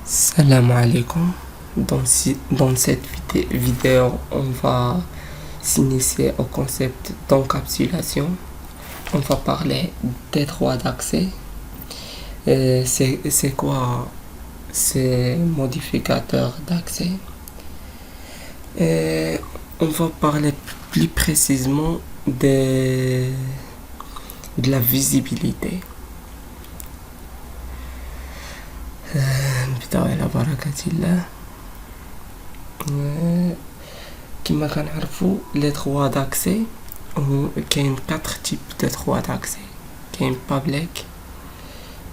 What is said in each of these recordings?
Salam alaikum. Dans cette vidéo, on va s'initier au concept d'encapsulation. On va parler des droits d'accès. C'est quoi ces modificateurs d'accès? On va parler plus précisément de la visibilité. نبداو على بركة الله. كما كنعرفوا لي droits d'accès كاين 4 types de droits d'accès. كاين public,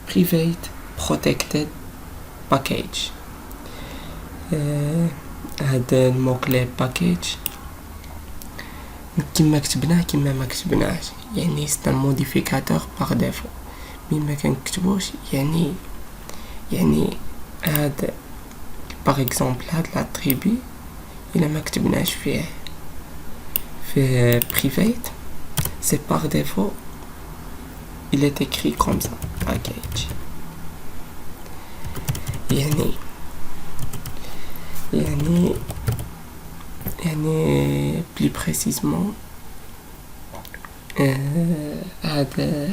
private, protected, package. هذا الموكلي package كما كتبناه كما ما كتبناهش، يعني c'est un modificateur par défaut. مين ما كنكتبوش يعني هذا باغ اكزومبل هاد لاتريبي الا ما كتبناش فيه في private c'est par défaut il est écrit comme ça package. يعني plus précisément هذا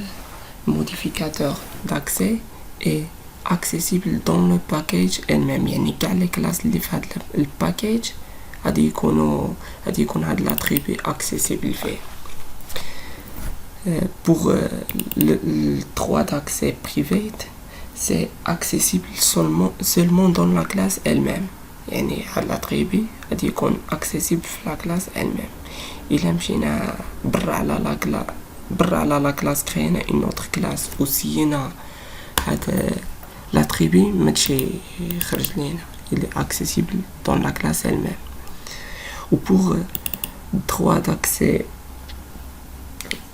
modificateur d'accès est accessible dans le package elle-même. يعني كاع لي كلاس اللي في هذا الباكيج غادي يكون هذا l'attribut accessible فيه. Pour le droit d'accès private, c'est accessible seulement dans la classe elle-même. يعني هذا l'attribut غادي يكون accessible في la classe elle-même. إلا مشينا برا على la classe créينا une autre classe وسينا هذا l'attribut ماشي يخرج لينا. il est accessible dans la classe elle-même. ou pour droit d'accès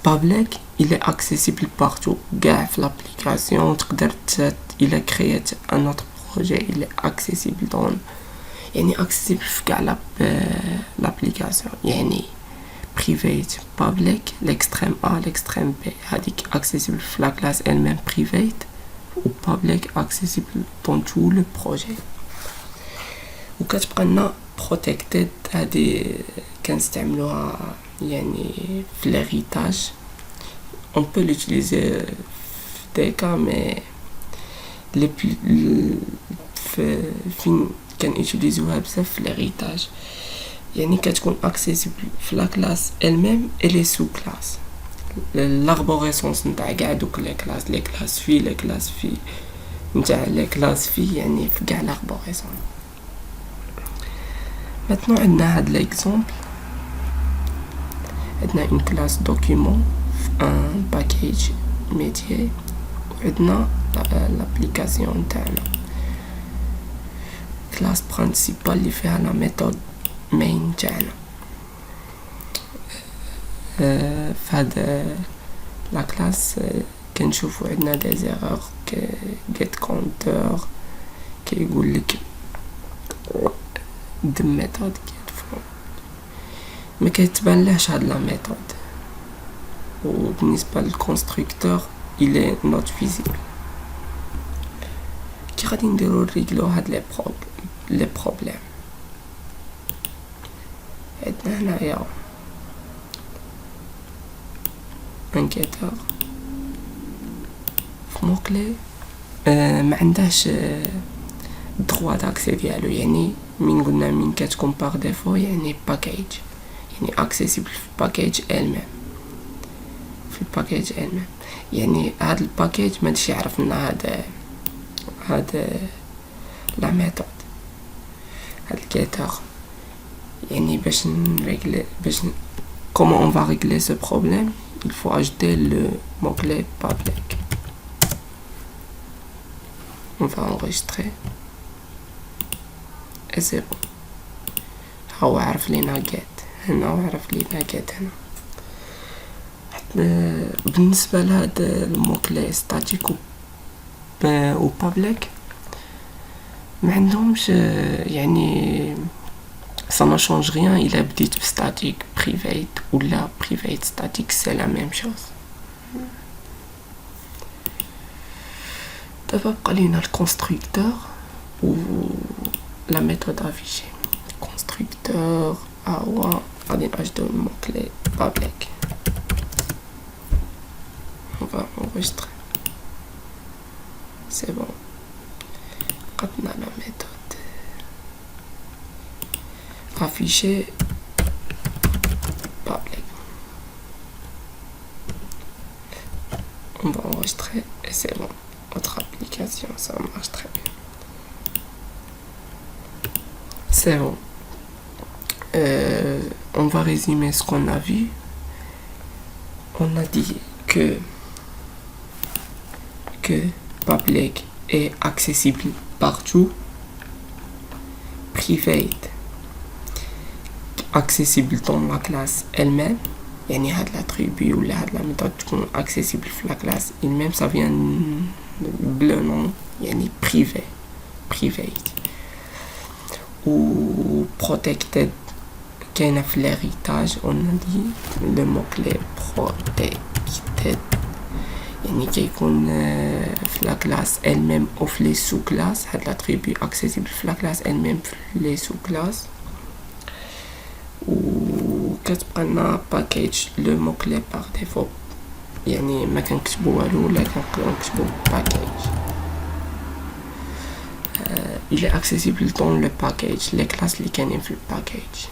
public, il est accessible partout. كاع في l'application تقدر إلا créé un autre projet, il est accessible dans يعني accessible في كاع l'application. يعني private, public, l'extrême A, l'extrême B هذيك accessible في la classe elle-même private ou public accessible dans tout le projet. وكتبقى لنا protected هذه كنستعملوها يعني في l'héritage. on peut l'utiliser في des cas mais les plus فين كنutiliزوها بزاف في l'héritage. يعني كتكون accessible في la classe elle-même et les sous-classes. l'arborescence نتاع كاع دوك لي كلاس في لي كلاس في نتاع لي كلاس في يعني في كاع l'arborescence. maintenant عندنا هاد l'exemple. عندنا une classe document un package métier وعندنا l'application نتاعنا classe principale اللي فيها la méthode main تاعنا. في هاد la classe كنشوفو عندنا des erreurs get counter كيقول لك the method get from ما كيتبان لهش هاد la méthode. وبالنسبة للconstructeur il est not visible. كي غادي نديرو نريغلو هاد لي بروبليم. عندنا هنايا انكيتور في موكلي ما عندهاش droit d'accès ديالو. يعني من قلنا من كتكون par défaut يعني package يعني accessible في package elle-même في الباكيج elle-même. يعني هاد الباكيج ما داش يعرف لنا هاد لا ميثود هاد الكيتور. يعني باش comment on va régler ce problème, il faut ajouter le mot-clé public. on va enregistrer et c'est bon. هو عرف لينا get هنا وعرف لينا get هنا. بالنسبة لهاد الموكلي ستاتيك و public ما عندهمش يعني ça ne change rien إلا بديت بستاتيك private ولا private static c'est la même chose. دابا بقى لينا الكونستركتور ou la méthode affichée. Constructeur, AWA, addinage de mots-clés, public. On va enregistrer. C'est bon. On a la méthode affichée, public. On va enregistrer et c'est bon. Notre application, ça marche très bien. C'est bon. On va résumer ce qu'on a vu. On a dit que public est accessible partout. Private accessible dans la classe elle-même. يعني هاد l'attribut ou هاد la méthode تكون accessible في la classe elle-même, ça vient le nom يعني privé, private. Ou protected كاينة في l'héritage, on a dit le mot-clé protected يعني كيكون في la classe elle-même ou في les sous-classes. هاد l'attribut accessible في la classe elle-même في les sous-classes. وكتبقى لنا باكيج لو موكلي باغ ديفو يعني ما كنكتبو والو ولا كنقدرو نكتبو باكيج. il est accessible dans le package les classes اللي كاينين في الباكيج.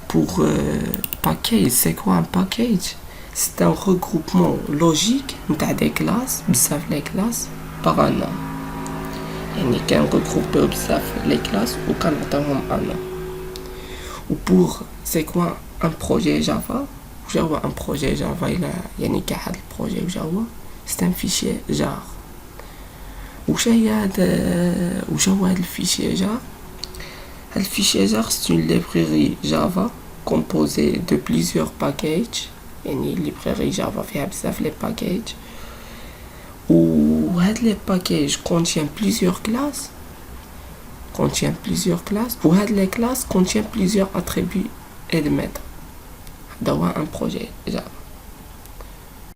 Pour package, c'est quoi un package? C'est un regroupement logique نتاع des classes, بزاف les classes par un nom. يعني كان regroupé بزاف les classes و كنعطيوهم un nom. Ou pour c'est quoi un projet Java? Java un projet Java il a يعني كاع هاد البروجي Java c'est un fichier jar. وش هو هاد الفيشي jar? Le fichier jar c'est une librairie Java composée de plusieurs packages. يعني librairie Java فيها بزاف les packages. و هاد les packages contient plusieurs classes. و هاد les classes contient plusieurs attributs et de méthodes. هذا هو un projet Java.